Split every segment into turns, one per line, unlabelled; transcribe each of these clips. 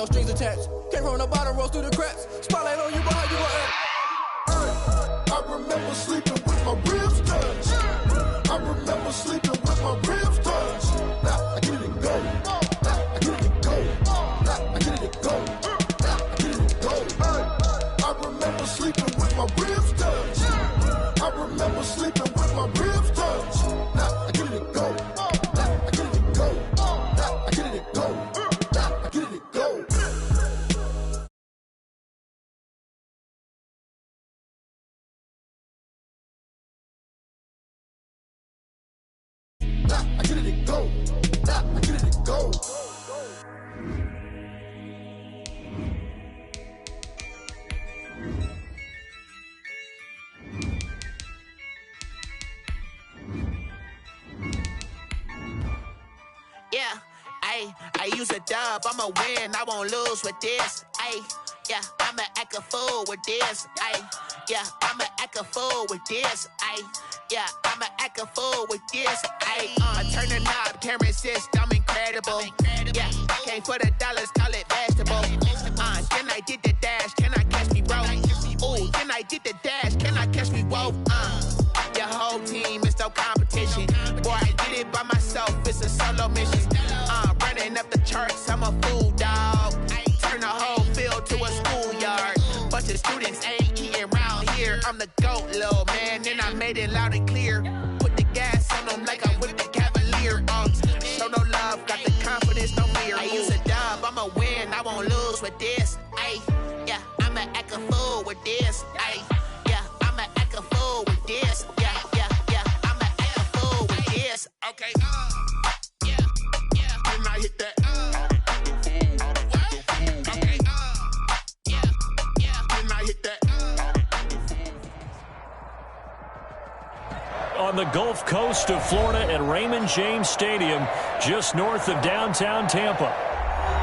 no strings attached. Came from the bottom, rose through the cracks. Spotlight on you, but how you gon' act?
I remember sleeping with my ribs touched. I remember sleeping with my ribs touched. Nah, I get it and go. Nah, I get it and go. Nah, I get it and go. Nah, I get it and go. I remember sleeping with my ribs touched. I remember sleeping with my ribs touched. Nah, I get it and go. Nah, I get it and go. Nah, I get it and go. Nah, I get it and go. I get it and go. I get it and go.
Yeah, I use a dub, I'ma win, I won't lose with this. Yeah, I'ma act a fool with this. Yeah, I'ma act a fool with this. Yeah, I'ma act a fool with this. I turn the knob, camera assist, I'm incredible. Yeah, came for the dollars, call it vegetable. Then I did the dash, can I catch me, bro? Ooh, then I did the dash, can I catch me, whoa? Your whole team is no competition. Boy, I did it by myself, it's a solo mission. Running up the charts, I'm a fool, dog. Turn the whole field to a schoolyard. Bunch of students ain't eating round here. I'm the GOAT, little man, and I made it loud and clear. Put the gas on them like I'm with the Cavalier. Show no love, got the confidence, no fear. I use a dub, I'ma win, I won't lose with this. Yeah, I'ma act a fool with this. Yeah, I'ma act a fool with this. Yeah, I'ma act a fool with this. Okay, yeah, when I hit that. Okay, yeah, when I hit that.
On the Gulf Coast of Florida at Raymond James Stadium, just north of downtown Tampa.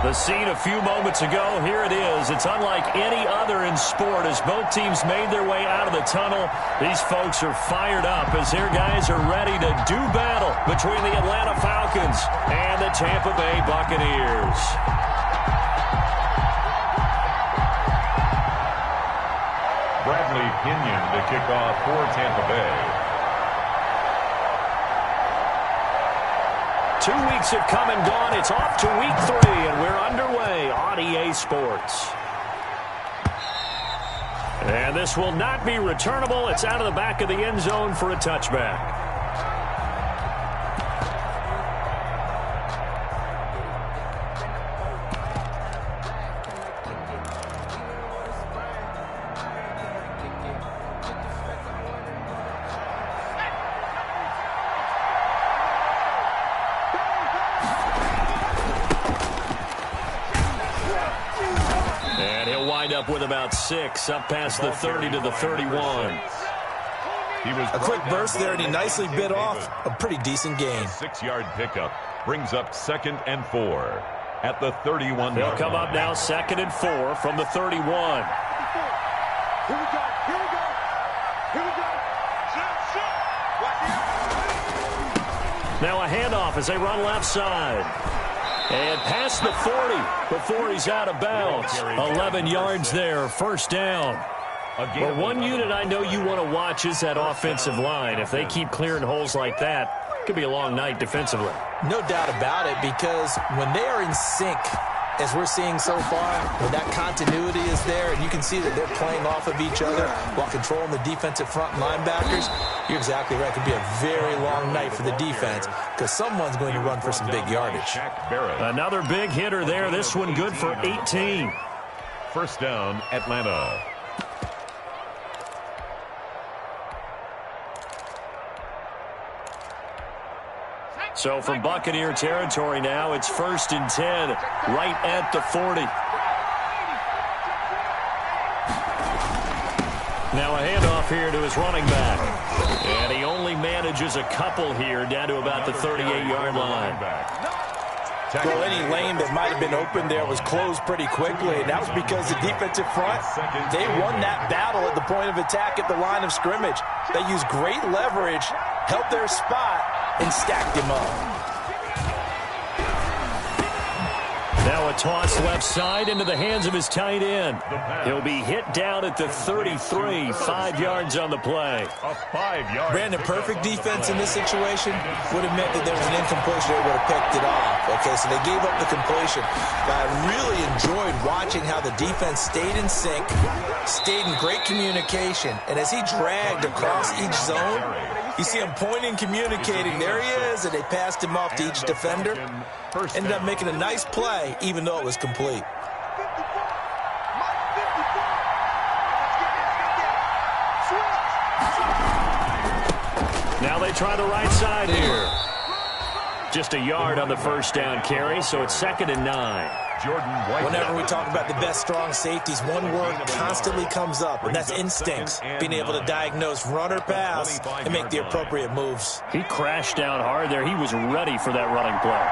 The scene a few moments ago, here it is. It's unlike any other in sport as both teams made their way out of the tunnel. These folks are fired up as their guys are ready to do battle between the Atlanta Falcons and the Tampa Bay Buccaneers.
Bradley Pinion to kick off for Tampa Bay.
2 weeks have come and gone. It's off to week 3, and we're underway on EA Sports. And this will not be returnable. It's out of the back of the end zone for a touchback. With about 6 up past the 30 to the 31.
A quick burst there, and he nicely bit off a pretty decent gain.
6-yard pickup brings up 2nd and 4 at the 31.
They'll come up now 2nd and 4 from the 31.
Here we go.
Now a handoff as they run left side. And past the 40 before he's out of bounds. 11 yards there, first down. Well, one unit I know you want to watch is that offensive line. If they keep clearing holes like that, it could be a long night defensively.
No doubt about it, because when they are in sync, as we're seeing so far, when that continuity is there, and you can see that they're playing off of each other while controlling the defensive front linebackers, you're exactly right. It could be a very long night for the defense because someone's going to run for some big yardage.
Another big hitter there. This one good for 18.
First down, Atlanta.
So from Buccaneer territory now, it's 1st and 10, right at the 40. Now a handoff here to his running back. And he only manages a couple here down to about the 38-yard line.
Well, any lane that might have been open there was closed pretty quickly, and that was because the defensive front, they won that battle at the point of attack at the line of scrimmage. They used great leverage, held their spot, and stacked him up.
Now a toss left side into the hands of his tight end. He'll be hit down at the 33, 5 yards on the play.
A 5-yard.
Brandon, perfect defense in this situation would have meant that there was an incompletion. They would have picked it off. Okay, so they gave up the completion. But I really enjoyed watching how the defense stayed in sync, stayed in great communication, and as he dragged across each zone, you see him pointing, communicating. There he is, and they passed him off to each defender. Ended up making a nice play, even though it was complete.
Now they try the right side here. Just a yard on the first down carry, so it's 2nd and 9.
Whenever we talk about the best strong safeties, one word constantly comes up, and that's instincts. Being able to diagnose run or pass and make the appropriate moves.
He crashed down hard there. He was ready for that running play.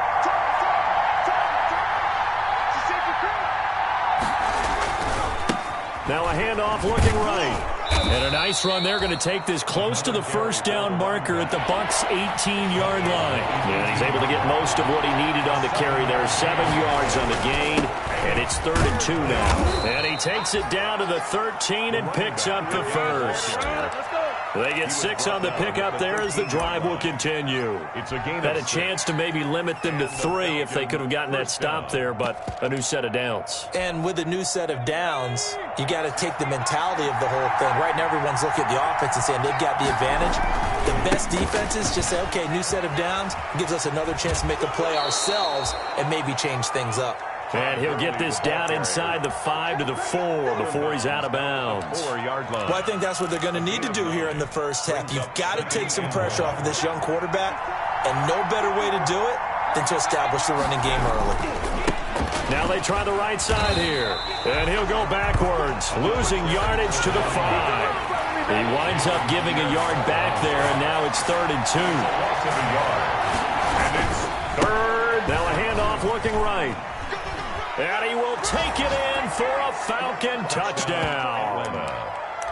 Now a handoff looking right. And a nice run. They're going to take this close to the first down marker at the Bucs' 18-yard line. And he's able to get most of what he needed on the carry there. 7 yards on the gain. And it's 3rd and 2 now. And he takes it down to the 13 and picks up the first. They get 6 on the pickup there as the drive will continue. Had a chance to maybe limit them to 3 if they could have gotten that stop there, but a new set of downs.
And with a new set of downs, you got to take the mentality of the whole thing. Right now, everyone's looking at the offense and saying they've got the advantage. The best defenses just say, okay, new set of downs gives us another chance to make a play ourselves and maybe change things up.
And he'll get this down inside the 5 to the 4 before he's out of bounds.
4-yard line.
Well, I think that's what they're going to need to do here in the first half. You've got to take some pressure off of this young quarterback, and no better way to do it than to establish the running game early.
Now they try the right side here, and he'll go backwards, losing yardage to the 5. He winds up giving a yard back there, and now it's 3rd and 2.
And it's 3rd.
Now a handoff looking right. And he will take it in for a Falcon touchdown.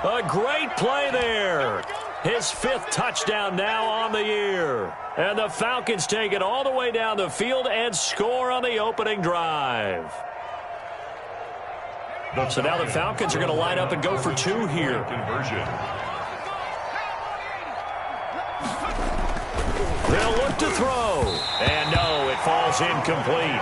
A great play there. His 5th touchdown now on the year. And the Falcons take it all the way down the field and score on the opening drive. So now the Falcons are going to line up and go for 2 here. They'll look to throw. And no, it falls incomplete.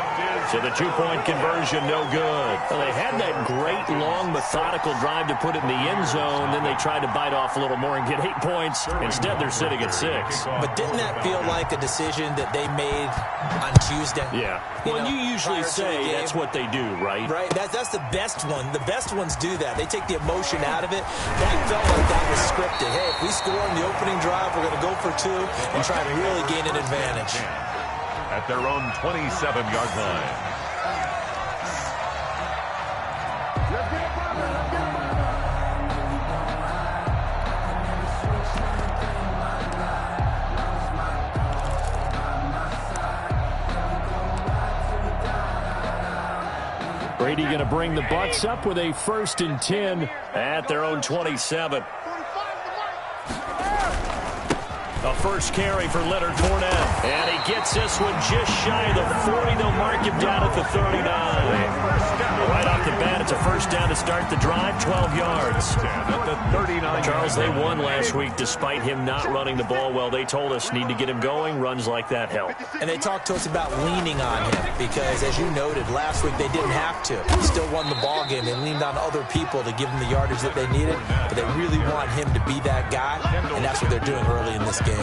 So the 2-point conversion, no good. Well, they had that great, long, methodical drive to put it in the end zone. Then they tried to bite off a little more and get 8 points. Instead, they're sitting at 6.
But didn't that feel like a decision that they made on Tuesday?
Yeah. Well, you usually say that's what they do, right?
Right. That's the best one. The best ones do that. They take the emotion out of it. That felt like that was scripted. Hey, if we score on the opening drive, we're going to go for 2 and try to really gain an advantage.
At their own 27-yard line.
Brady going to bring the Bucs up with a 1st and 10 at their own 27. A first carry for Leonard Fournette. And he gets this one just shy of the 40. They'll mark him down at the 39. Right off the bat, it's a first down to start the drive, 12 yards.
At the 39.
Charles, they won last week despite him not running the ball well. They told us need to get him going. Runs like that help.
And they talked to us about leaning on him because, as you noted, last week they didn't have to. Still won the ball game. They leaned on other people to give them the yardage that they needed, but they really want him to be that guy, and that's what they're doing early in this game.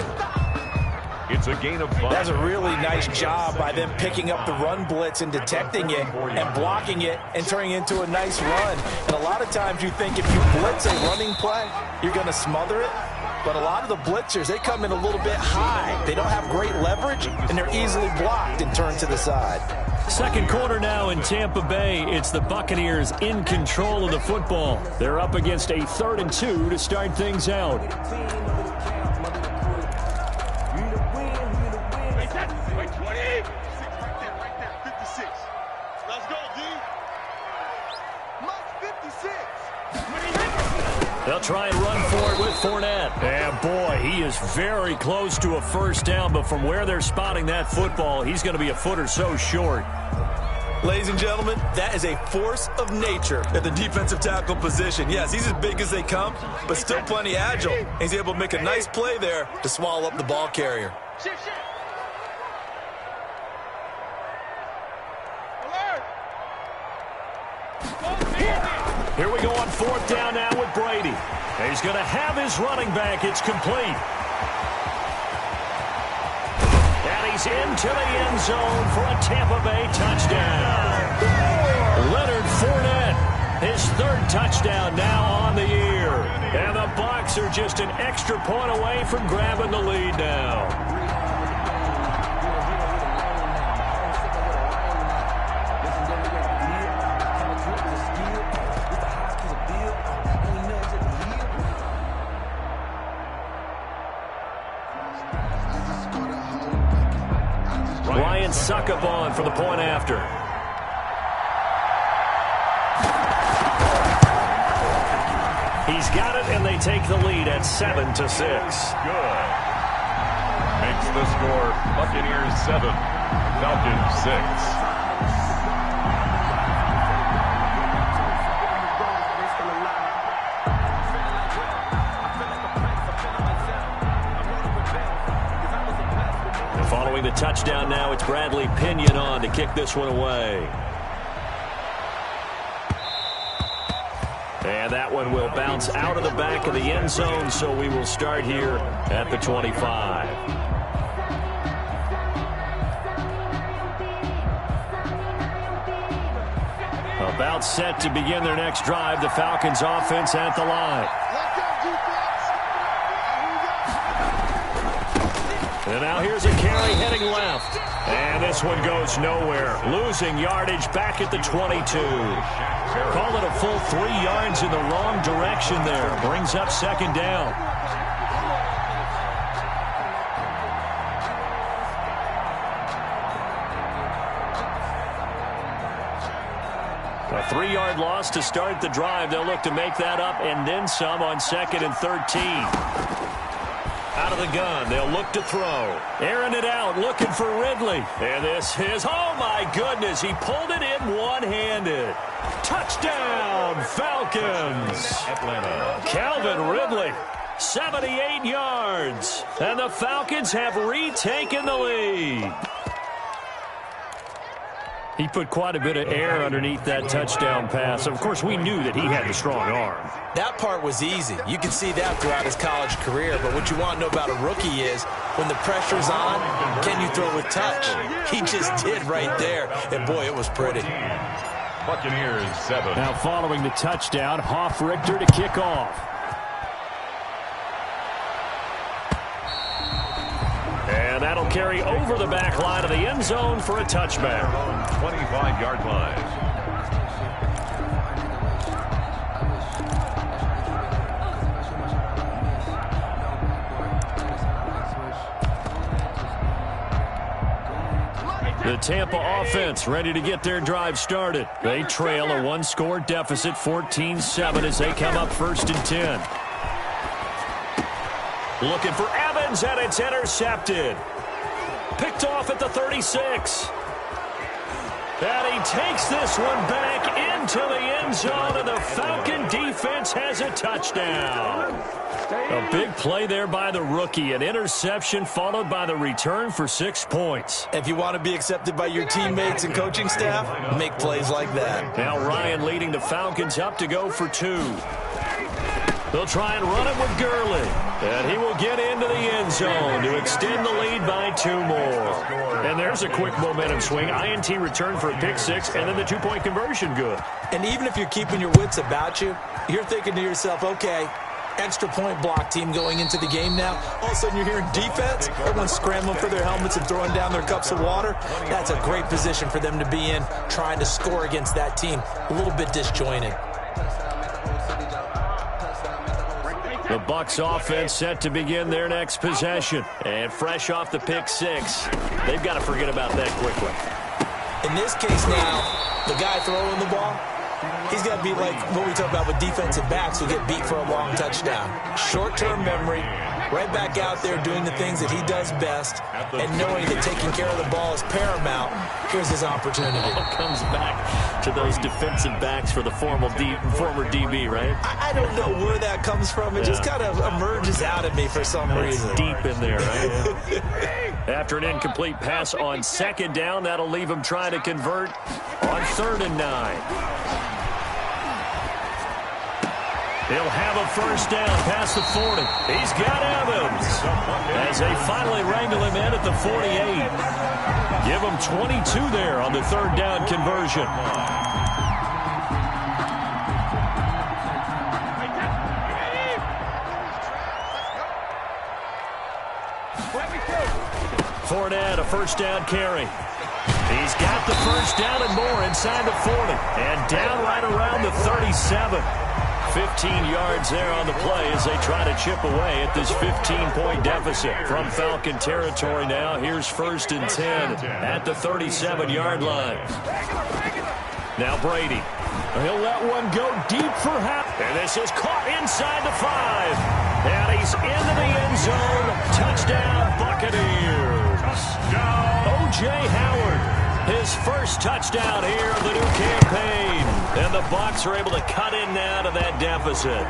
It's a gain of 5.
That's a really nice job by them picking up the run blitz and detecting it and blocking it and turning it into a nice run. And a lot of times you think if you blitz a running play, you're going to smother it. But a lot of the blitzers, they come in a little bit high. They don't have great leverage, and they're easily blocked and turned to the side.
Second quarter now in Tampa Bay. It's the Buccaneers in control of the football. They're up against a 3rd and 2 to start things out. They'll try and run for it with Fournette. And boy, he is very close to a first down, but from where they're spotting that football, he's going to be a foot or so short.
Ladies and gentlemen, that is a force of nature at the defensive tackle position. Yes, he's as big as they come, but still plenty agile. He's able to make a nice play there to swallow up the ball carrier.
Here we go on 4th down now with Brady. He's going to have his running back. It's complete. And he's into the end zone for a Tampa Bay touchdown. Leonard Fournette, his 3rd touchdown now on the year. And the Bucs are just an extra point away from grabbing the lead now. Ryan Succop for the point after. He's got it, and they take the lead at 7-6.
Good. Makes the score Buccaneers 7, Falcons 6.
Following the touchdown now, it's Bradley Pinion on to kick this one away. And that one will bounce out of the back of the end zone, so we will start here at the 25. About set to begin their next drive, the Falcons offense at the line. And now here's a carry heading left. And this one goes nowhere. Losing yardage back at the 22. Call it a full 3 yards in the wrong direction there. Brings up 2nd down. A 3-yard loss to start the drive. They'll look to make that up and then some on 2nd and 13. Out of the gun, they'll look to throw. Airing it out, looking for Ridley. And this is, oh my goodness, he pulled it in one-handed. Touchdown, Falcons.
Atlanta.
Calvin Ridley, 78 yards. And the Falcons have retaken the lead. He put quite a bit of air underneath that touchdown pass. Of course, we knew that he had the strong arm.
That part was easy. You can see that throughout his college career. But what you want to know about a rookie is when the pressure's on, can you throw with touch? He just did right there. And, boy, it was pretty.
Buccaneers 7.
Now following the touchdown, Hoff-Richter to kick off. And that'll carry over the back line of the end zone for a touchback.
25-yard line.
The Tampa offense ready to get their drive started. They trail a 1-score deficit, 14-7, as they come up 1st and 10. Looking for Evans, and it's intercepted. Picked off at the 36. And he takes this one back into the end zone, and the Falcon defense has a touchdown. A big play there by the rookie. An interception followed by the return for 6 points.
If you want to be accepted by your teammates and coaching staff, make plays like that.
Now Ryan leading the Falcons up to go for 2. They'll try and run it with Gurley. And he will get into the end zone to extend the lead by 2 more. And there's a quick momentum swing. INT return for a pick 6, and then the 2-point conversion good.
And even if you're keeping your wits about you, you're thinking to yourself, okay, extra point block team going into the game now. All of a sudden you're hearing defense. Everyone's scrambling for their helmets and throwing down their cups of water. That's a great position for them to be in, trying to score against that team. A little bit disjointed.
The Bucs offense set to begin their next possession. And fresh off the pick 6, they've got to forget about that quickly.
In this case now, the guy throwing the ball, he's got to be like what we talk about with defensive backs who get beat for a long touchdown. Short-term memory, right back out there doing the things that he does best, and knowing that taking care of the ball is paramount. Here's his opportunity.
It comes back to those defensive backs for the former DB, right?
I don't know where that comes from. It just kind of emerges out of me for some reason.
Deep in there, right? After an incomplete pass on second down, that'll leave him trying to convert on 3rd and 9. He'll have a first down past the 40. He's got Evans as they finally wrangle him in at the 48. Give him 22 there on the 3rd down conversion. Fournette, a first down carry. He's got the first down and more inside the 40. And down right around the 37. 15 yards there on the play as they try to chip away at this 15-point deficit. From Falcon territory now, here's 1st and 10 at the 37-yard line. Now Brady. He'll let one go deep for half. And this is caught inside the 5. And he's into the end zone. Touchdown, Buccaneers. O.J. Howard. His first touchdown here of the new campaign. And the Bucs are able to cut in now to that deficit.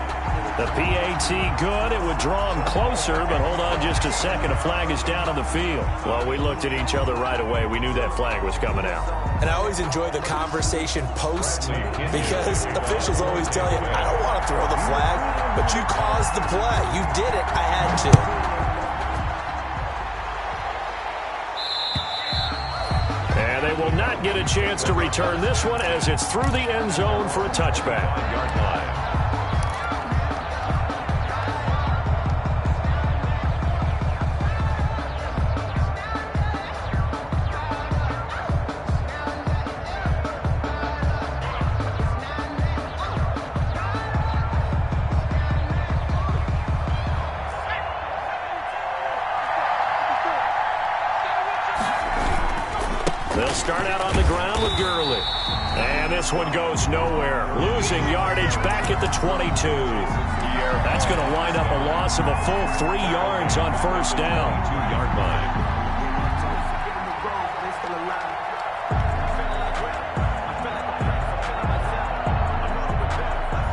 The PAT good. It would draw him closer, but hold on just a second. A flag is down on the field. Well, we looked at each other right away. We knew that flag was coming out.
And I always enjoy the conversation post because officials always tell you, I don't want to throw the flag, but you caused the play. You did it. I had to.
And they will not get a chance to return this one as it's through the end zone for a touchback. They'll start out on the ground with Gurley. And this one goes nowhere. Losing yardage back at the 22. That's going to wind up a loss of a full 3 yards on first down. 2-yard line.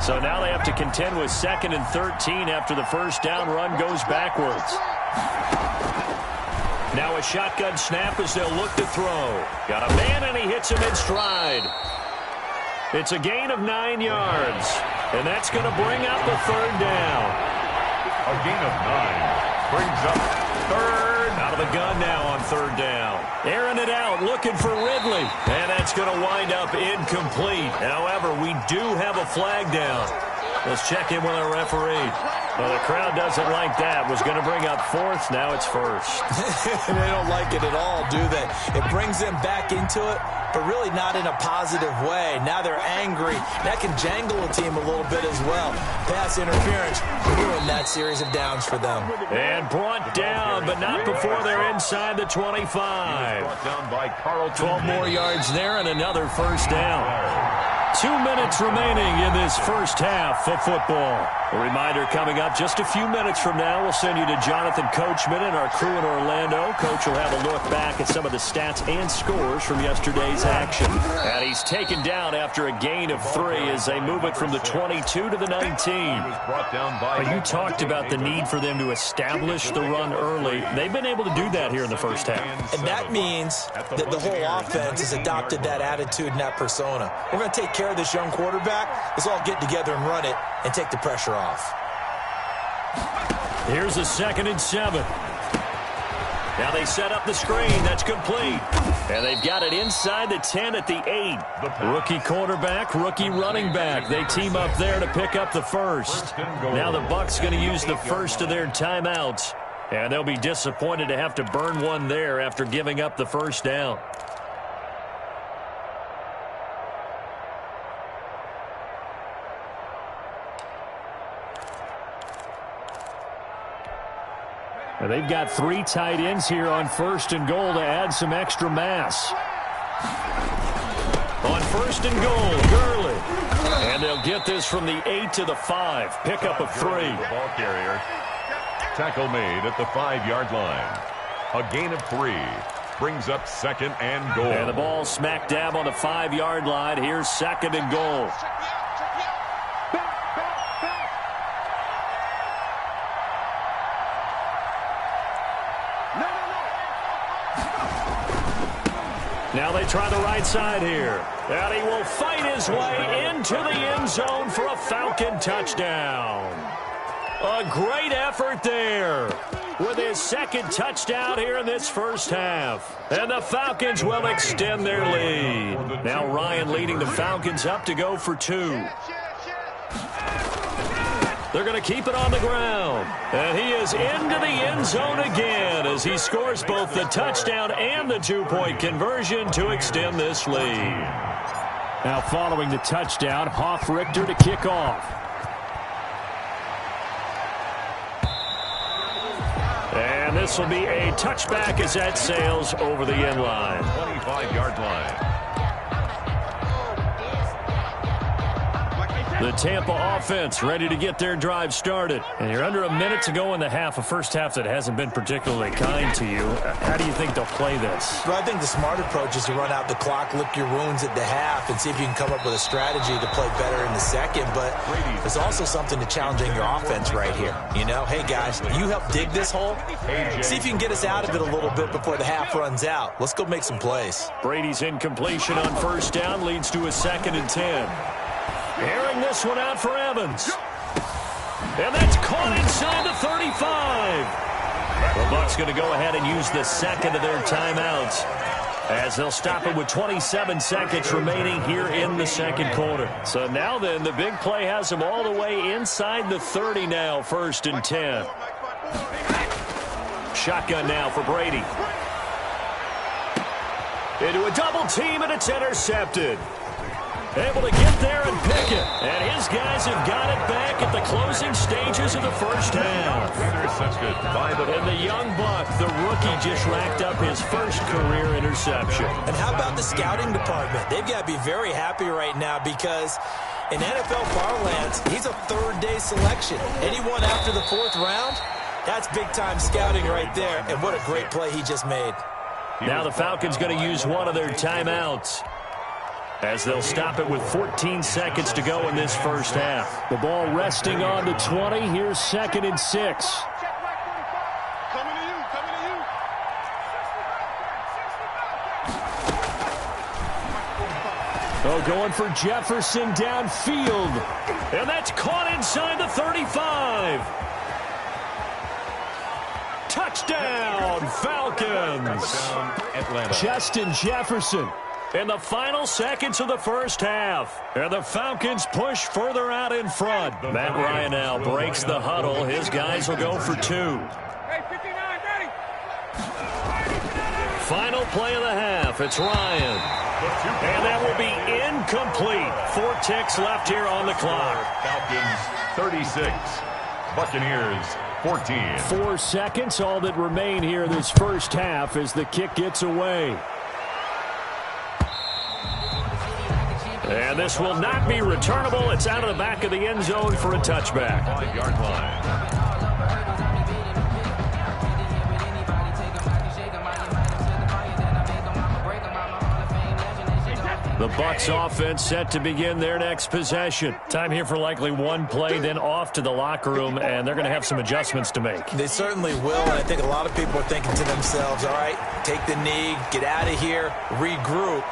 So now they have to contend with 2nd and 13 after the first down run goes backwards. Now a shotgun snap as they'll look to throw. Got a man, and he hits him in stride. It's a gain of 9 yards, and that's going to bring up a 3rd down.
A gain of 9 brings up 3rd.
Out of the gun now on 3rd down. Airing it out, looking for Ridley, and that's going to wind up incomplete. However, we do have a flag down. Let's check in with our referee. Well, the crowd doesn't like that. Was going to bring up 4th. Now it's 1st.
They don't like it at all, do they? It brings them back into it, but really not in a positive way. Now they're angry. That can jangle a team a little bit as well. Pass interference ruined that series of downs for them.
And brought down, but not before they're inside the 25. 12 more yards there and another first down. 2 minutes remaining in this first half of football. A reminder coming up just a few minutes from now. We'll send you to Jonathan Coachman and our crew in Orlando. Coach will have a look back at some of the stats and scores from yesterday's action. And he's taken down after a gain of 3 as they move it from the 22 to the 19. But you talked about the need for them to establish the run early. They've been able to do that here in the first half.
And that means that the whole offense has adopted that attitude and that persona. We're going to take care of this young quarterback. Let's all get together and run it and take the pressure off.
Here's a 2nd and 7. Now they set up the screen. That's complete. And they've got it inside the 10 at the 8. Rookie quarterback, rookie running back. They team up there to pick up the first. Now the Bucs going to use the first of their timeouts. And they'll be disappointed to have to burn one there after giving up the first down. And they've got 3 tight ends here on 1st and goal to add some extra mass. On 1st and goal, Gurley. And they'll get this from the 8 to the 5. Pickup of 3.
The ball carrier. Tackle made at the 5-yard line. A gain of 3 brings up second and goal.
And the ball smack dab on the 5-yard line. Here's second and goal. Now they try the right side here. And he will fight his way into the end zone for a Falcon touchdown. A great effort there with his second touchdown here in this first half. And the Falcons will extend their lead. Now Ryan leading the Falcons up to go for 2. They're going to keep it on the ground. And he is into the end zone again as he scores both the touchdown and the 2-point conversion to extend this lead. Now following the touchdown, Hoff-Richter to kick off. And this will be a touchback as that sails over the end line.
25-yard line.
The Tampa offense ready to get their drive started. And you're under a minute to go in the half, a first half that hasn't been particularly kind to you. How do you think they'll play this?
Well, I think the smart approach is to run out the clock, lick your wounds at the half, and see if you can come up with a strategy to play better in the second. But there's also something to challenging your offense right here. You know, hey, guys, you help dig this hole. See if you can get us out of it a little bit before the half runs out. Let's go make some plays.
Brady's incompletion on first down leads to a 2nd and 10. Airing this one out for Evans. And that's caught inside the 35. The Bucs going to go ahead and use the second of their timeouts as they'll stop it with 27 seconds remaining here in the second quarter. So now then, the big play has them all the way inside the 30 now, 1st and 10. Shotgun now for Brady. Into a double team, and it's intercepted. Able to get there and pick it. And his guys have got it back at the closing stages of the first half.
Intercepted by
And the young buck, the rookie, just racked up his first career interception.
And how about the scouting department? They've got to be very happy right now because in NFL parlance, he's a third-day selection. Anyone after the 4th round, that's big-time scouting right there. And what a great play he just made.
Now the Falcons going to use one of their timeouts as they'll stop it with 14 seconds to go in this first half. The ball resting on the 20. Here's 2nd and 6. Oh, going for Jefferson downfield. And that's caught inside the 35. Touchdown, Falcons. Justin Jefferson in the final seconds of the first half. And the Falcons push further out in front. Matt Ryan now breaks the huddle. His guys will go for 2. Final play of the half. It's Ryan. And that will be incomplete. 4 ticks left here on the clock.
Falcons 36. Buccaneers 14.
4 seconds, all that remain here this first half as the kick gets away. And this will not be returnable. It's out of the back of the end zone for a touchback.
5-yard line.
The Bucs offense set to begin their next possession. Time here for likely one play, then off to the locker room, and they're going to have some adjustments to make.
They certainly will, and I think a lot of people are thinking to themselves, all right, take the knee, get out of here, regroup.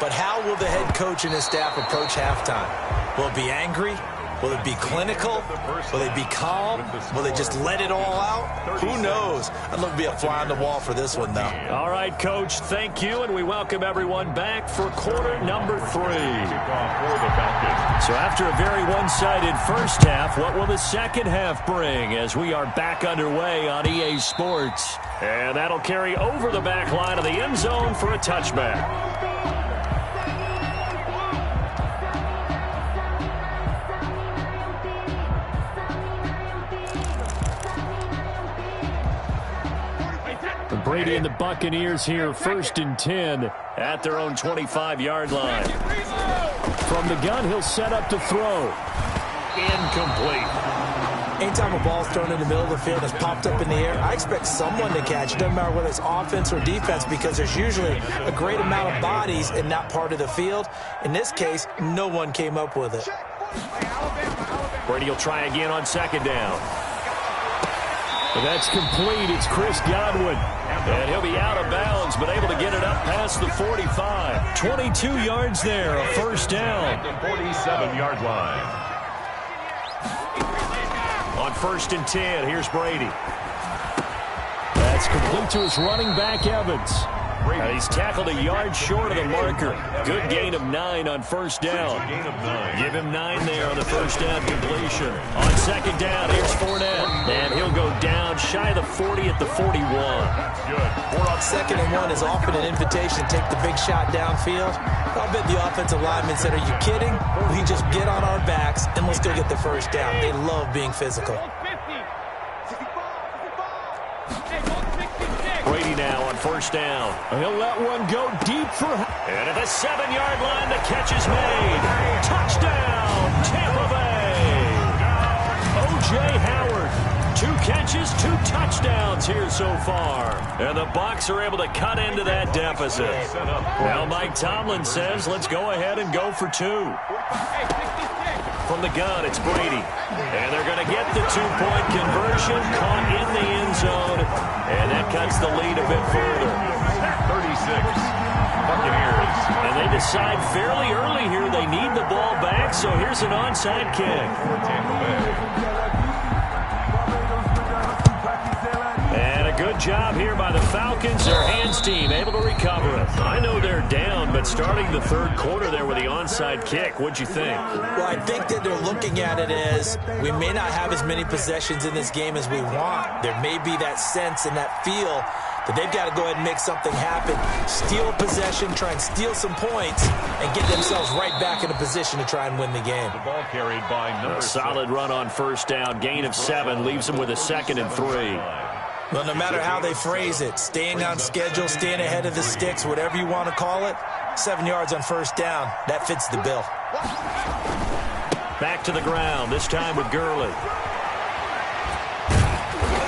But how will the head coach and his staff approach halftime? Will it be angry? Will it be clinical? Will they be calm? Will they just let it all out? Who knows? I'd love to be a fly on the wall for this one, though.
All right, Coach, thank you, and we welcome everyone back for quarter number 3. So after a very one-sided first half, what will the second half bring as we are back underway on EA Sports? And that'll carry over the back line of the end zone for a touchback. Brady and the Buccaneers here, 1st and 10 at their own 25-yard line. From the gun, he'll set up to throw. Incomplete.
Anytime a ball's thrown in the middle of the field and it's popped up in the air, I expect someone to catch it. Doesn't matter whether it's offense or defense, because there's usually a great amount of bodies in that part of the field. In this case, no one came up with it.
Brady will try again on second down. And that's complete. It's Chris Godwin. And he'll be out of bounds, but able to get it up past the 45. 22 yards there, a first down.
At the 47-yard line.
On 1st and 10, here's Brady. That's complete to his running back, Evans. And he's tackled a yard short of the marker. Good gain of 9 on first down. Give him 9 there on the first down completion. On second down, here's Fournette. And he'll go down shy of the 40 at the 41.
Good.
On 2nd and 1 is often an invitation to take the big shot downfield. I'll bet the offensive lineman said, are you kidding? We just get on our backs and let's go get the first down. They love being physical.
Brady now on first down. He'll let one go deep for... And at the 7-yard line, the catch is made. Touchdown, Tampa Bay. O.J. Howard. 2 catches, 2 touchdowns here so far. And the Bucs are able to cut into that deficit. Now Mike Tomlin says, let's go ahead and go for 2. From the gun, it's Brady. And they're going to get the 2-point conversion, caught in the end zone. And that cuts the lead a bit further.
36, Buccaneers.
And they decide fairly early here they need the ball back, so here's an onside kick.
Tampa Bay.
And a good job here by the Falcons. Their hands team able to recover it. I know they're down, but starting the 3rd quarter there with the onside kick, what'd you think?
Well, I think that they're looking at it as we may not have as many possessions in this game as we want. There may be that sense and that feel that they've got to go ahead and make something happen. Steal a possession, try and steal some points, and get themselves right back in a position to try and win the game.
The ball carried by number 6.
Solid run on first down. Gain of 7 leaves them with a 2nd and 3.
Well, no matter how they phrase it, staying on schedule, staying ahead of the sticks, whatever you want to call it, 7 yards on first down, that fits the bill.
Back to the ground, this time with Gurley.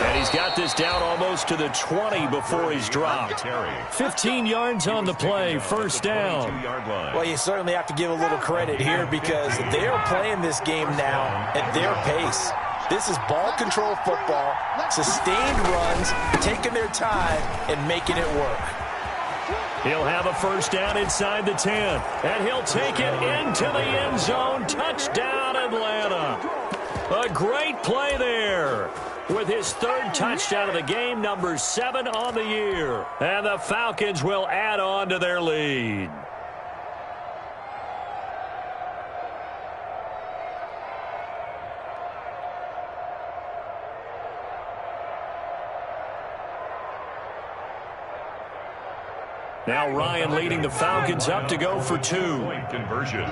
And he's got this down almost to the 20 before he's dropped. 15 yards on the play, first down.
Well, you certainly have to give a little credit here because they're playing this game now at their pace. This is ball control football, sustained runs, taking their time, and making it work.
He'll have a first down inside the 10, and he'll take it into the end zone. Touchdown, Atlanta. A great play there with his 3rd touchdown of the game, number 7 on the year. And the Falcons will add on to their lead. Now Ryan leading the Falcons up to go for 2.
Conversion.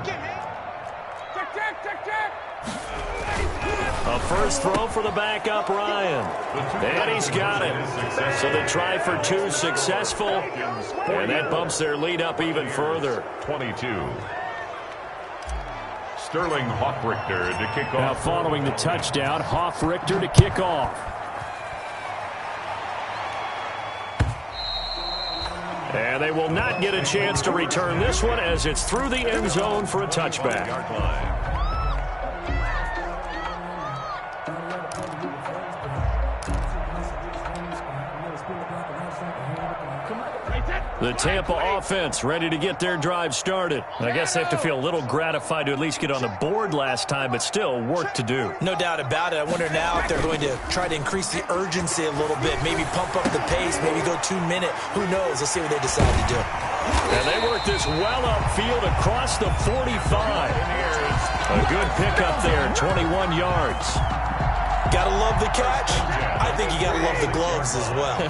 A first throw for the backup Ryan. And he's got it. So the try for 2 successful. And that bumps their lead up even further.
22. Sterling Hoffrichter to kick off.
Now following the touchdown, Hoffrichter to kick off. And they will not get a chance to return this one as it's through the end zone for a touchback. The Tampa offense ready to get their drive started. I guess they have to feel a little gratified to at least get on the board last time, but still work to do.
No doubt about it. I wonder now if they're going to try to increase the urgency a little bit, maybe pump up the pace, maybe go 2-minute. Who knows? Let's see what they decide to do.
And they work this well upfield across the 45. A good pickup there, 21 yards.
Gotta love the catch. I think you gotta love the gloves as well.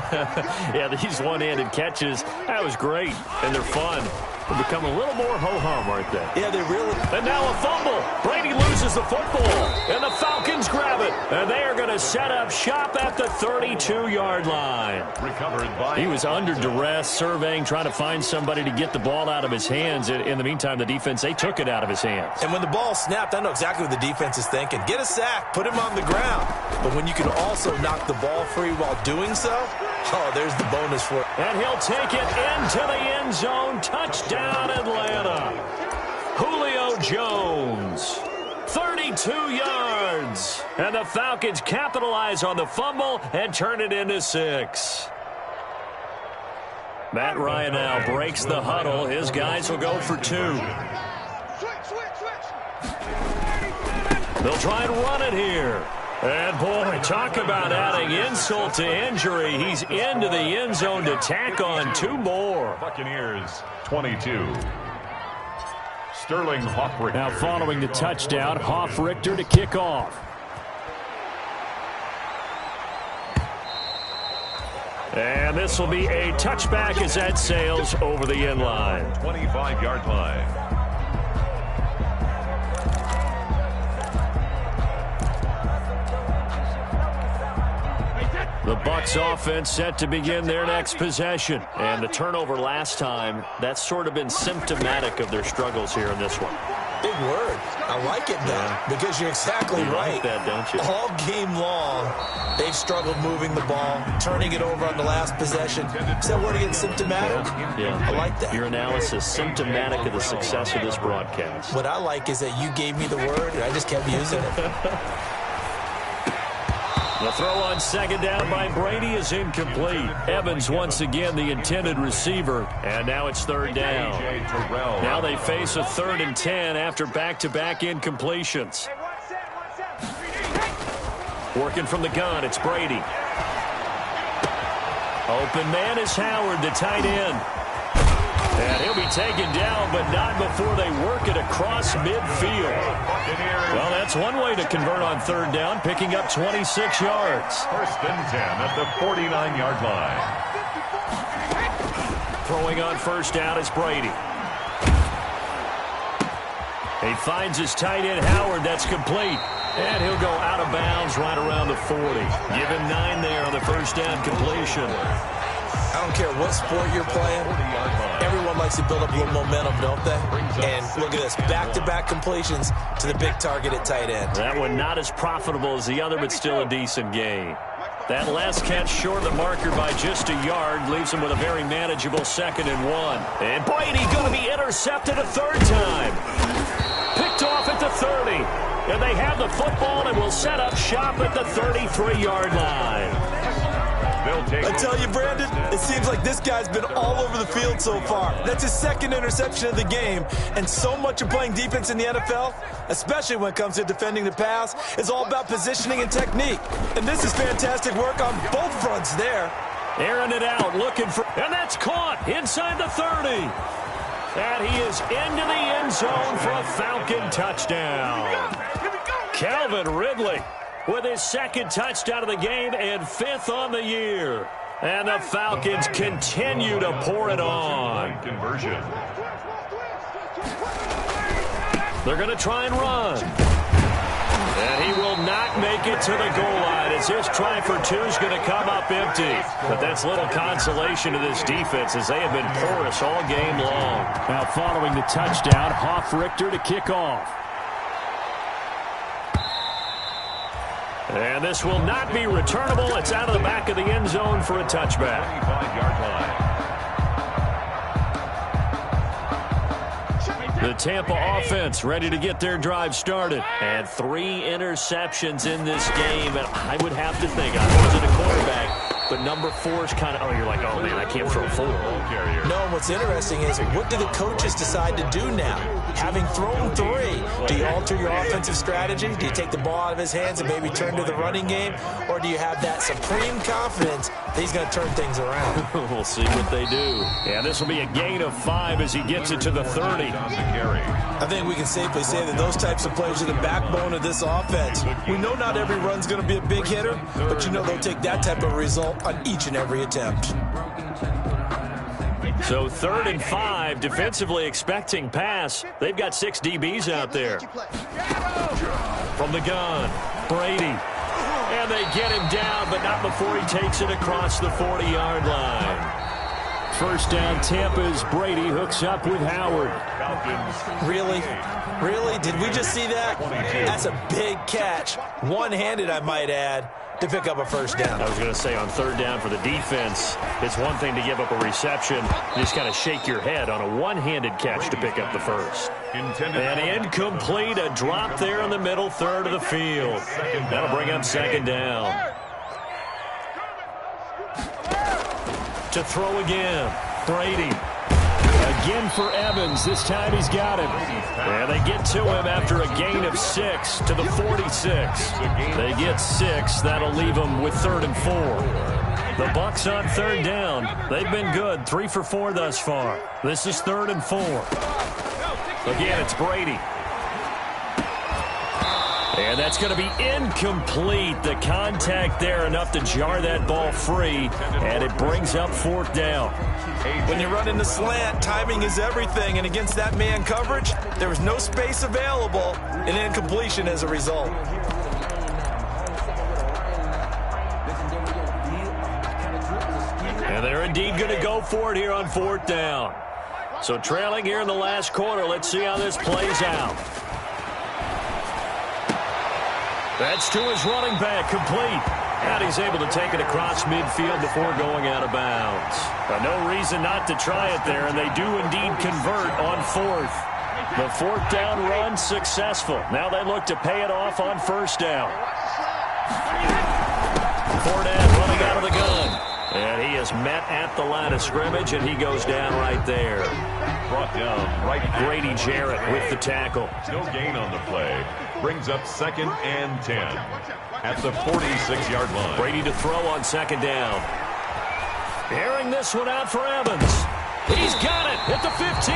Yeah, these one-handed catches, that was great, and they're fun. They've become a little more ho-hum, aren't they?
Yeah, they really.
And now a fumble. Brady loses the football, and the Falcons grab it. And they are going to set up shop at the 32-yard line.
Recovered by...
He was under duress, surveying, trying to find somebody to get the ball out of his hands. In the meantime, the defense, they took it out of his hands.
And when the ball snapped, I know exactly what the defense is thinking. Get a sack, put him on the ground. But when you can also knock the ball free while doing so, oh, there's the bonus for it.
And he'll take it into the end zone. Touchdown, Atlanta. Julio Jones. 32 yards. And the Falcons capitalize on the fumble and turn it into 6. Matt Ryan now breaks the huddle. His guys will go for 2. They'll try and run it here. And, boy, talk about adding insult to injury. He's into the end zone to tack on 2 more.
Buccaneers, 22. Sterling Hoffrichter.
Now following the touchdown, Hoffrichter to kick off. And this will be a touchback as that sails over the end line.
25-yard line.
The Bucs offense set to begin their next possession. And the turnover last time, that's sort of been symptomatic of their struggles here in this one.
Big word. I like it now because you're exactly right.
Like that, don't you?
All game long, they've struggled moving the ball, turning it over on the last possession. Is that word again, symptomatic?
Yeah.
I like that.
Your analysis, symptomatic of the success of this broadcast.
What I like is that you gave me the word, and I just kept using it.
The throw on second down by Brady is incomplete. Evans once again the intended receiver, and now it's third down. Now they face a 3rd and 10 after back-to-back incompletions. Working from the gun, it's Brady. Open man is Howard, the tight end. And he'll be taken down, but not before they work it across midfield. Well, that's one way to convert on third down, picking up 26 yards.
1st and 10 at the 49-yard line.
Throwing on first down is Brady. He finds his tight end, Howard. That's complete. And he'll go out of bounds right around the 40. Give him 9 there on the first down completion.
I don't care what sport you're playing. Everyone likes to build up a little momentum, don't they? And look at this, back-to-back completions to the big target at tight end.
That one not as profitable as the other, but still a decent gain. That last catch short of the marker by just a yard leaves him with a very manageable 2nd and 1. And Brady going to be intercepted a 3rd time. Picked off at the 30. And they have the football and will set up shop at the 33-yard line.
I tell you, Brandon, it seems like this guy's been all over the field so far. That's his 2nd interception of the game. And so much of playing defense in the NFL, especially when it comes to defending the pass, is all about positioning and technique. And this is fantastic work on both fronts there.
Airing it out, looking for, and that's caught inside the 30. And he is into the end zone for a Falcon touchdown. Calvin Ridley with his 2nd touchdown of the game and 5th on the year. And the Falcons continue to pour it on.
Conversion.
They're going to try and run. And he will not make it to the goal line as his try for 2 is going to come up empty. But that's little consolation to this defense as they have been porous all game long. Now following the touchdown, Hoffrichter to kick off. And this will not be returnable. It's out of the back of the end zone for a touchback.
25-yard line.
The Tampa offense ready to get their drive started. And 3 interceptions in this game. And I would have to think, I wasn't a quarterback, but number 4 is kind of, oh, you're like, oh, man, I can't throw 4.
No, what's interesting is what do the coaches decide to do now? Having thrown 3, do you alter your offensive strategy? Do you take the ball out of his hands and maybe turn to the running game? Or do you have that supreme confidence that he's going to turn things around?
We'll see what they do. Yeah, this will be a gain of 5 as he gets it to the 30.
I think we can safely say that those types of plays are the backbone of this offense. We know not every run's going to be a big hitter, but you know they'll take that type of result on each and every attempt.
So 3rd and 5, defensively expecting pass. They've got 6 DBs out there. From the gun, Brady. And they get him down, but not before he takes it across the 40-yard line. First down, Tampa's Brady hooks up with Howard.
Really? Really? Did we just see that? That's a big catch. One-handed, I might add, to pick up a first down.
I was going to say on 3rd down for the defense, it's one thing to give up a reception. You just kind of shake your head on a one-handed catch to pick up the first. And incomplete, a drop there in the middle third of the field. That'll bring up 2nd down. To throw again, Brady. Again for Evans. This time he's got him. And they get to him after a gain of 6 to the 46. They get 6. That'll leave them with 3rd and 4. The Bucs on 3rd down. They've been good. 3 for 4 thus far. This is 3rd and 4. Again, it's Brady. And that's going to be incomplete. The contact there enough to jar that ball free. And it brings up 4th down.
When you run into slant, timing is everything. And against that man coverage, there was no space available. And incompletion as a result.
And they're indeed going to go for it here on 4th down. So trailing here in the last quarter. Let's see how this plays out. That's to his running back, complete. And he's able to take it across midfield before going out of bounds. But no reason not to try it there, and they do indeed convert on 4th. The 4th down run successful. Now they look to pay it off on 1st down. Fournette running out of the gun. And he is met at the line of scrimmage, and he goes down right there.
Brought down right.
Grady Jarrett with the tackle.
No gain on the play. Brings up 2nd and 10 at the 46-yard line.
Brady to throw on 2nd down. Airing this one out for Evans. He's got it at the 15.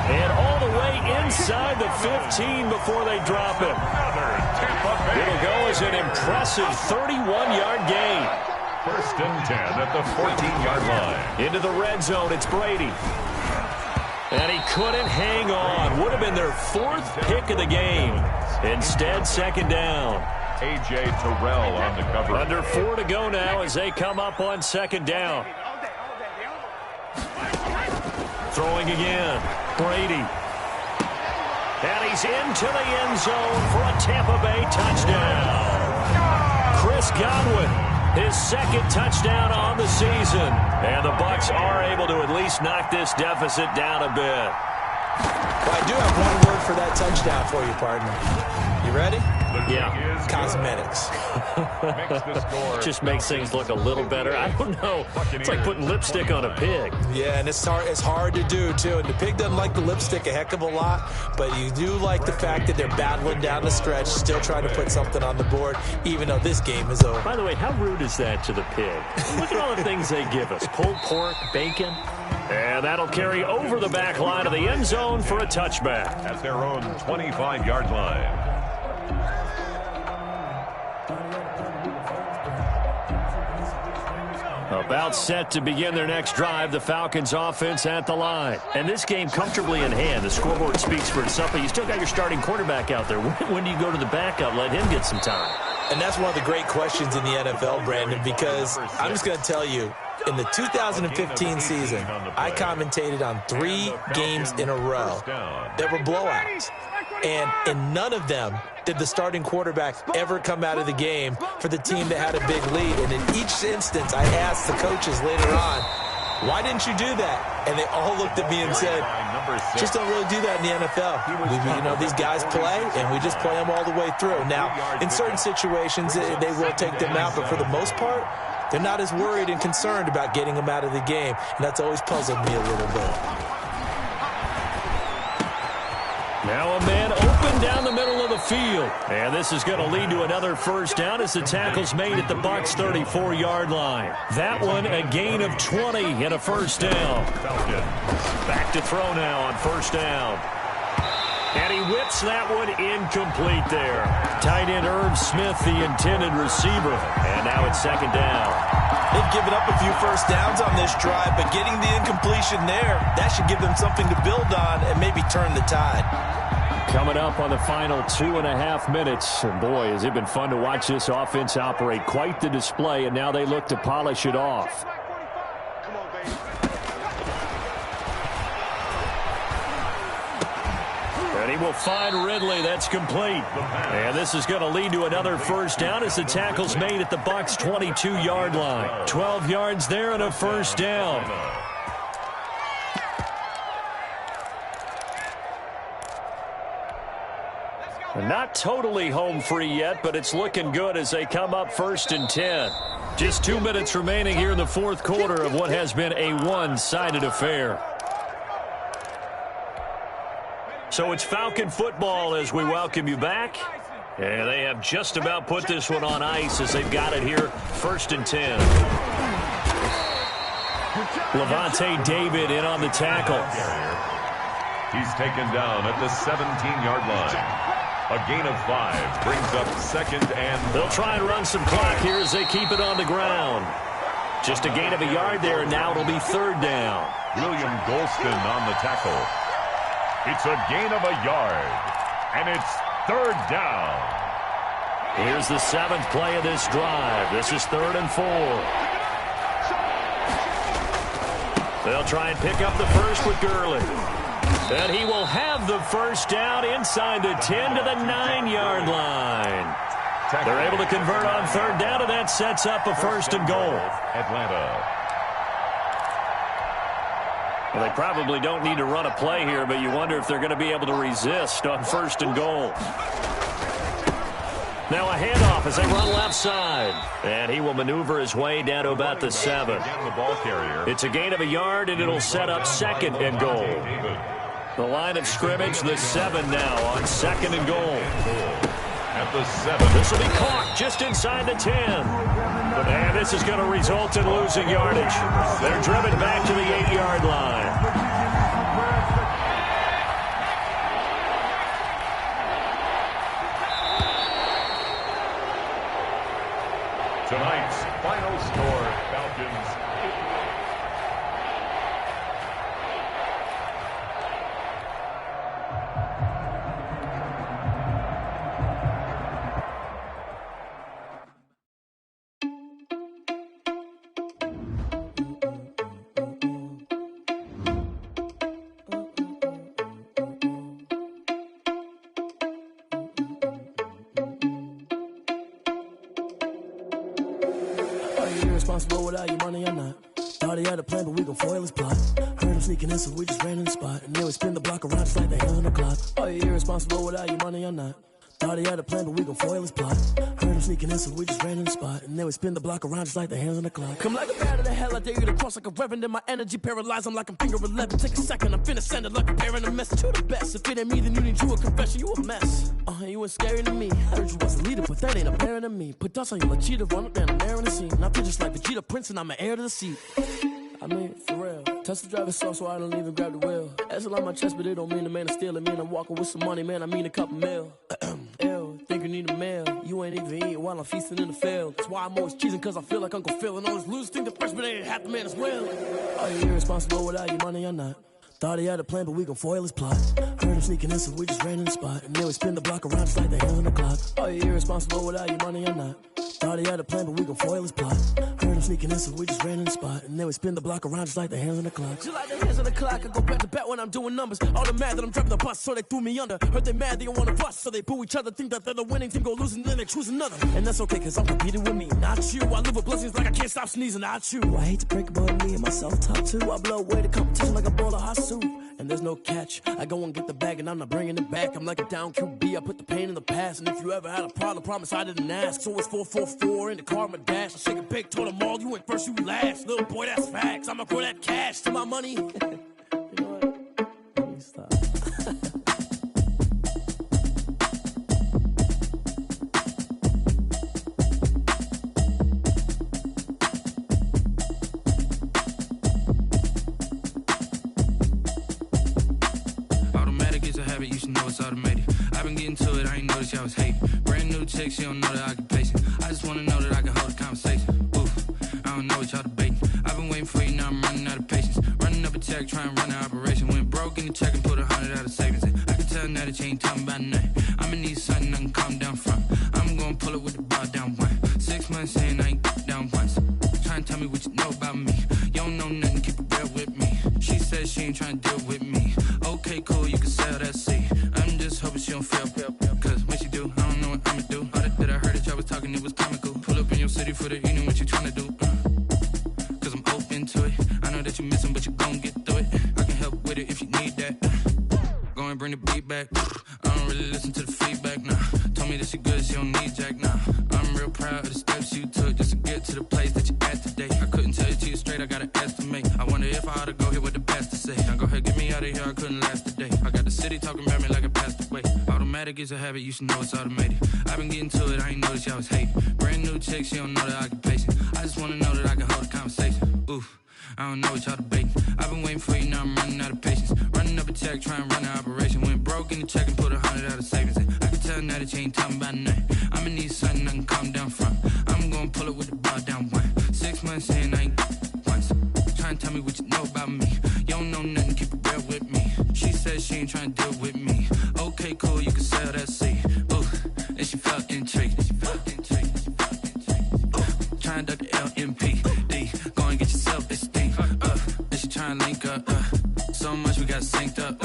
And all the way inside the 15 before they drop him. It'll go as an impressive 31-yard gain.
1st and 10 at the 14-yard line.
Into the red zone, it's Brady. And he couldn't hang on. Would have been their 4th pick of the game. Instead, 2nd down.
A.J. Terrell on the cover.
Under 4 to go now as they come up on 2nd down. Throwing again. Brady. And he's into the end zone for a Tampa Bay touchdown. Chris Godwin. His 2nd touchdown on the season. And the Bucs are able to at least knock this deficit down a bit.
Well, I do have one word for that touchdown for you, partner. You ready?
Yeah.
Cosmetics.
Just makes things look a little better. I don't know. It's like putting lipstick on a pig.
Yeah, and it's hard to do, too. And the pig doesn't like the lipstick a heck of a lot, but you do like the fact that they're battling down the stretch, still trying to put something on the board, even though this game is over.
By the way, how rude is that to the pig? Look at all the things they give us. Pulled pork, bacon. And that'll carry over the back line of the end zone for a touchback.
At their own 25-yard line.
About set to begin their next drive, the Falcons offense at the line. And this game comfortably in hand. The scoreboard speaks for itself, but you still got your starting quarterback out there. When do you go to the backup? Let him get some time.
And that's one of the great questions in the NFL, Brandon, because I'm just going to tell you, in the 2015 season, I commentated on 3 games in a row that were blowouts. And in none of them did the starting quarterback ever come out of the game for the team that had a big lead. And in each instance, I asked the coaches later on, why didn't you do that? And they all looked at me and said, just don't really do that in the NFL. These guys play, and we just play them all the way through. Now, in certain situations, they will take them out, but for the most part, they're not as worried and concerned about getting them out of the game. And that's always puzzled me a little bit.
Now a man open down the middle of the field. And this is going to lead to another first down as the tackle's made at the Bucs' 34-yard line. That one a gain of 20 and a first down. Back to throw now on first down. And he whips that one incomplete there. Tight end Irv Smith, the intended receiver. And now it's 2nd down.
They've given up a few first downs on this drive, but getting the incompletion there, that should give them something to build on and maybe turn the tide.
Coming up on the final 2.5 minutes. And boy, has it been fun to watch this offense operate. Quite the display, and now they look to polish it off. And he will find Ridley. That's complete. And this is going to lead to another first down as the tackle's made at the Bucs' 22-yard line. 12 yards there and a first down. Not totally home free yet, but it's looking good as they come up 1st and 10. Just 2 minutes remaining here in the fourth quarter of what has been a one-sided affair. So it's Falcon football as we welcome you back. And they have just about put this one on ice as they've got it here 1st and 10. Levante David in on the tackle.
He's taken down at the 17-yard line. A gain of 5 brings up 2nd and...
They'll try and run some clock here as they keep it on the ground. Just a gain of a yard there, and now it'll be 3rd down.
William Golston on the tackle. It's a gain of a yard, and it's 3rd down.
Here's the 7th play of this drive. This is 3rd and 4. They'll try and pick up the first with Gurley. And he will have the first down inside the 10 to the 9-yard line. They're able to convert on 3rd down, and that sets up a 1st and goal.
Atlanta.
Well, they probably don't need to run a play here, but you wonder if they're going to be able to resist on 1st and goal. Now a handoff as they run left side. And he will maneuver his way down to about the 7. It's a gain of a yard, and it'll set up 2nd and goal. The line of scrimmage, the 7 now on 2nd and goal.
At the 7.
This will be caught just inside the 10. And this is going to result in losing yardage. They're driven back to the 8-yard line.
Tonight's final score, Falcons.
Responsible without your money or not. Thought he had a plan, but we gon' foil his plot. Heard him sneaking in, so we just ran in the spot. And then we spin the block around just like the hands on the clock. Are you irresponsible without your money or not? Thought he had a plan, but we gon' foil his plot. Heard him sneaking in, so we just ran in the spot. And then we spin the block around just like the hands on the clock. Come like a bat of the hell, I dare you to cross like a reverend. In my energy paralyzed, I'm like I'm finger 11. Take a second, I'm finna send it like a parent a message to the best. If it ain't me, then you need you a confession, you a mess. You ain't scary to me. Heard you was a leader, but that ain't apparent to me. Put dust on you like cheetah, run up down, I'm there in the scene. I feel just like Vegeta Prince, and I'm an heir to the seat. I mean, for real. Touch the driver's soft, so I don't even grab the wheel. That's a lot on my chest, but it don't mean the man is stealing. Mean I'm walking with some money, man, I mean a couple mil. Ew, think you need a meal. You ain't even eating while I'm feasting in the field. That's why I'm always cheesing, cause I feel like Uncle Phil. And all this losers think the freshman ain't half the man as well. Are you irresponsible without your money or not? Thought he had a plan, but we gon' foil his plot. Heard him sneaking in, so we just ran in the spot. And then we spin the block around just like the hands on the clock. Are you irresponsible without your money or not? Thought he had a plan, but we gon' foil his plot. Heard him sneaking in, so we just ran in the spot. And then we spin the block around just like the hands on the clock. Just like the hands on the clock, I go back to back when I'm doing numbers. All the mad that I'm driving the bus, so they threw me under. Heard they mad, they don't wanna bust, so they boo each other. Think that they're the winning team, go losing, then they choose another. And that's okay, cause I'm competing with me, not you. I live with blessings like I can't stop sneezing, not you. I hate to break it, but me and my self-talk too. I blow away the competition like a bowl of hot soup. And there's no catch. I go and get the bag and I'm not bringing it back. I'm like a down QB, I put the pain in the past. And if you ever had a problem, promise I didn't ask. So it's 444 in the car, my dash. I shake a big, told them all, you went first, you last. Little boy, that's facts. I'ma grow that cash to my money. You know what? Let me stop.
You should know it's automated. I've been getting to it, I ain't noticed y'all was hating. Brand new chick, she don't know the occupation. I just wanna know that I can hold a conversation. Oof, I don't know what check, try and run the operation. Went broke in the check and put 100 out of savings in. I can tell now that you ain't talking about nothing. I'ma need something I can calm down from. I'm gonna pull it with the bar down one. 6 months in, I ain't down once. Try and tell me what you know about me. You don't know nothing, keep it real with me. She says she ain't trying to deal with me. Okay, cool, you can sell that seat. I'm just hoping she don't feel. Cause when she do, I don't know what I'ma do. All that I heard that y'all was talking, it was comical. Pull up in your city for the evening, what you trying to do? Cause I'm open to it. I know that you missing, but you gon' get through it. I can help with it if you need that. Go and bring the beat back. I don't really listen to the feedback, nah. Told me that she good, she don't need jack, nah. I'm real proud of the steps you took just to get to the place that you at today. I couldn't tell you to you straight, I gotta estimate. I wonder if I ought to go here with the best to say. Now go ahead, get me out of here, I couldn't last today. I got the city talking about me like I passed away. Automatic is a habit, you should know it's automated. I've been getting to it, I ain't noticed y'all was hating. Brand new chick, she don't know the occupation. I just wanna know that I can hold a conversation. Oof, I don't know what y'all debating. I've been waiting for you, now I'm running out of patience. Running up a check, try and run the operation. Went broke in the check and put 100 out of savings in. I can tell now that you ain't talking about nothing. I'ma need something I can calm down from. I'm gonna pull it with the bar down one. 6 months in, I ain't once. Try and tell me what you know about me. You don't know nothing, keep it real with me. She says she ain't trying to deal with me. Okay, cool, you can sell that seat. Ooh, and she felt intrigued. Try and duck the LMPD. Go and get yourself esteem. And she try and link up. So much we got synced up.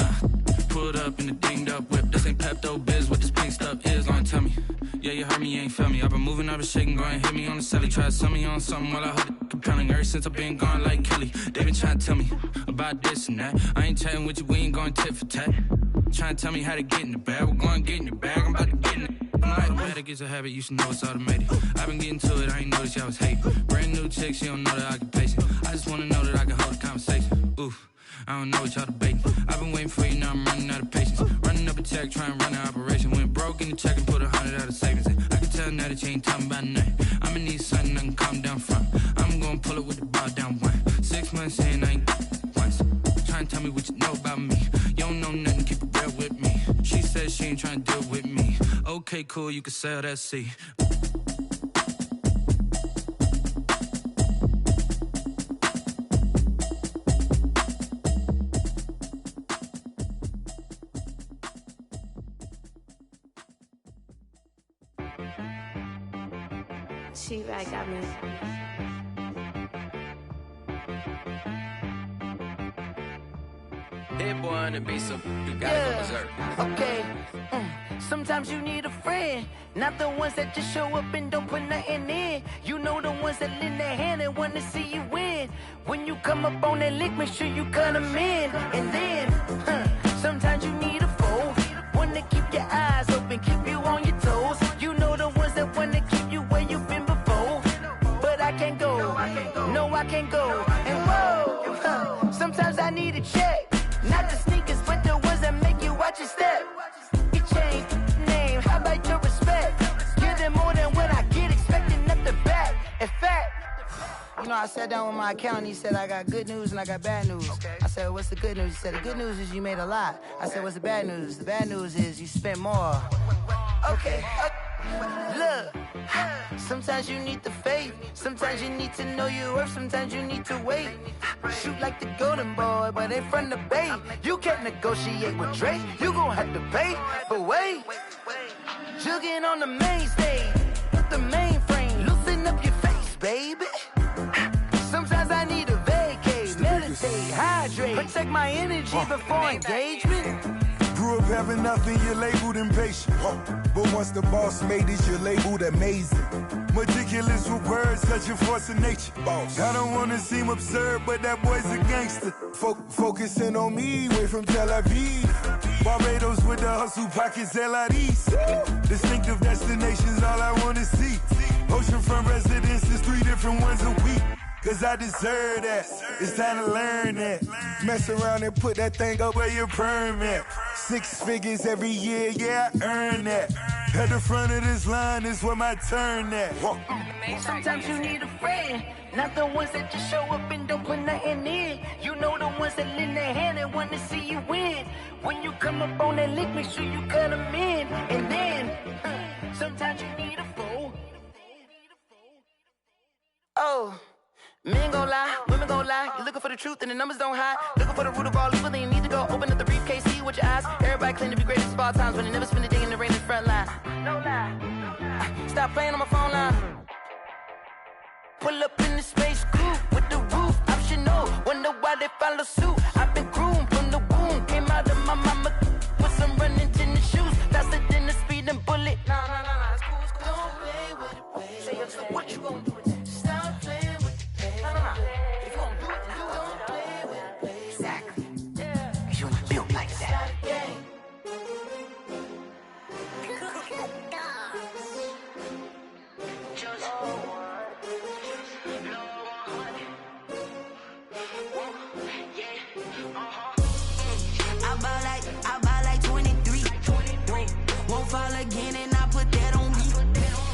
Pulled up in the dinged up whip. This ain't Pepto-Biz, what this pink stuff is. Gonna tell me. Yeah, you heard me, you ain't felt me. I've been moving, I've been shaking, go and hit me on the celly. Try to sell me on something while I hold it compelling. Ever since I've been gone like Kelly, they been trying to tell me about this and that. I ain't chatting with you, we ain't going tit for tat. Trying to tell me how to get in the bag. We're going to get in your bag, I'm about to get in it. Automatic is a habit, you should know it's automated. I've been getting to it, I ain't noticed y'all was hating. Brand new chick, she don't know the occupation. I just wanna know that I can hold a conversation. Oof, I don't know what y'all debating. I've been waiting for you, now I'm running out of patience. Running up a check, try and run the operation. Went broke in the check and put 100 out of savings in. I can tell now that you ain't talking about nothing. I'ma need something I can calm down from. I'm gonna pull it with the bar down one. 6 months in, I ain't once. Try and tell me what you know about me. You don't know nothing, keep it real with me. She says she ain't trying to deal with me. Okay, cool, you can sell that seat.
She right got me.
Hit boy on the beat, so you gotta go berserk.
Okay. Sometimes you need a friend, not the ones that just show up and don't put nothing in. You know the ones that lend their hand and wanna see you win. When you come up on that lick, make sure you cut them in. And then, sometimes you need a foe, one to keep your eyes open, keep you on your toes. You know the ones that wanna keep you where you've been before. But I can't go, no I can't go. And whoa, sometimes I need a check. Not the sneakers, but the ones that make you watch your step. You change name, how about your respect? Give them more than what I get, expecting nothing back. In fact, you know, I sat down with my accountant, he said, I got good news and I got bad news. Okay. I said, what's the good news? He said, the good news is you made a lot. I said, what's the bad news? The bad news is you spent more. Okay. Look, sometimes you need the faith, sometimes you need to know your worth, sometimes you need to wait. Shoot like the golden boy, but in front of Bay. You can't negotiate with Drake, you gon' have to pay. But wait, jugging on the main stage, the mainframe, loosen up your face, baby. Sometimes I need a vacate, meditate, hydrate, protect my energy before engagement.
Grew up having nothing, you're labeled impatient. But once the boss made it, you're labeled amazing. Meticulous with words, such a force of nature. I don't wanna seem absurd, but that boy's a gangster. Focusing on me, way from Tel Aviv. Barbados with the hustle pockets, LIDs. Distinctive destinations, all I wanna see. Oceanfront residences, 3 different ones a week. Cause I deserve that, it's time to learn that. Mess around and put that thing up where your permit. 6 figures every year, yeah, I earn that. At the front of this line is where my turn at.
Sometimes you need a friend, not the ones that just show up and don't put nothing in. You know the ones that lend their hand and want to see you win. When you come up on that lick, make sure you cut them in. And then, sometimes you need a foe. Oh. Men gon' lie, women gon' lie. You looking for the truth and the numbers don't hide. Looking for the root of all evil, then you need to go open up the briefcase, see with your eyes. Everybody claim to be great at small times, but they never spend a day in the rain in the front line. No lie. Stop playing on my phone line. Pull up in the space coupe with the roof optional. Wonder why they follow suit. I've been groomed from the womb. Came out of my mama with some running tennis shoes. Faster than the speeding bullet. Nah, it's cool, it's cool. Don't play with it, baby. Say so what you gon' do with it? Stop playing with it, baby. Nah. If you gon' do it, then don't play with it, baby. Exactly. Yeah. Cause you ain't built like that.
I buy like 23. Won't fall again and I put that on me.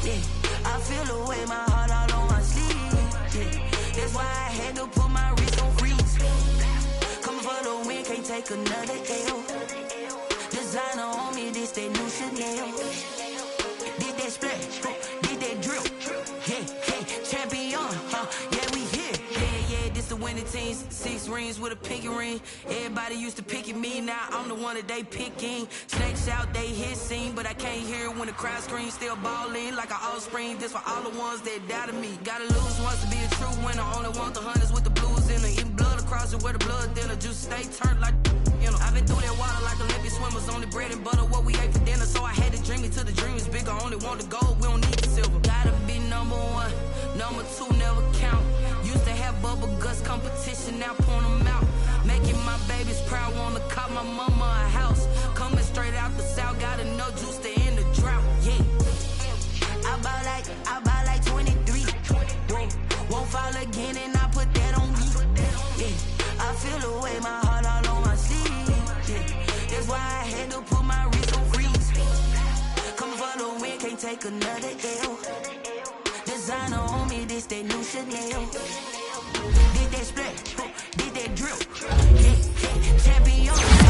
Yeah, I feel the way my heart all on my sleeve. Yeah, that's why I had to put my wrist on freeze. Coming for the win, can't take another L. Designer on me, this that new Chanel. Did that splash, did that drill. Yeah, champion, yeah, we here. Yeah, this the winning team. 6 rings with a pinky ring. Everybody used to pick at me, now I'm the one that they picking. Snakes out, they hit scene, but I can't hear it when the crowd screams. Still ballin' like an offspring. This for all the ones that doubted me. Gotta lose once to be a true winner. Only want the hunters with the blues in it. Eating blood across it where the blood thinner. Juice stay turned like, you know. I've been through that water like Olympic swimmers. Only bread and butter, what we ate for dinner. So I had to dream it till the dream is bigger. Only want the gold, we don't need the silver. Gotta be number 1, number 2 never count. Used to have bubble guts competition, now point them out. Making my babies proud, wanna cop my mama a house. Coming straight out the south, got enough juice to end the drought. Yeah, I buy like 23. Won't fall again and I put that on me. Yeah, I feel the way my heart all on my sleeve. Yeah, that's why I had to put my wrist on freeze. Coming for the win, can't take another L. Designer on me, this that new Chanel. Did that split, did that drill. Yeah, champion.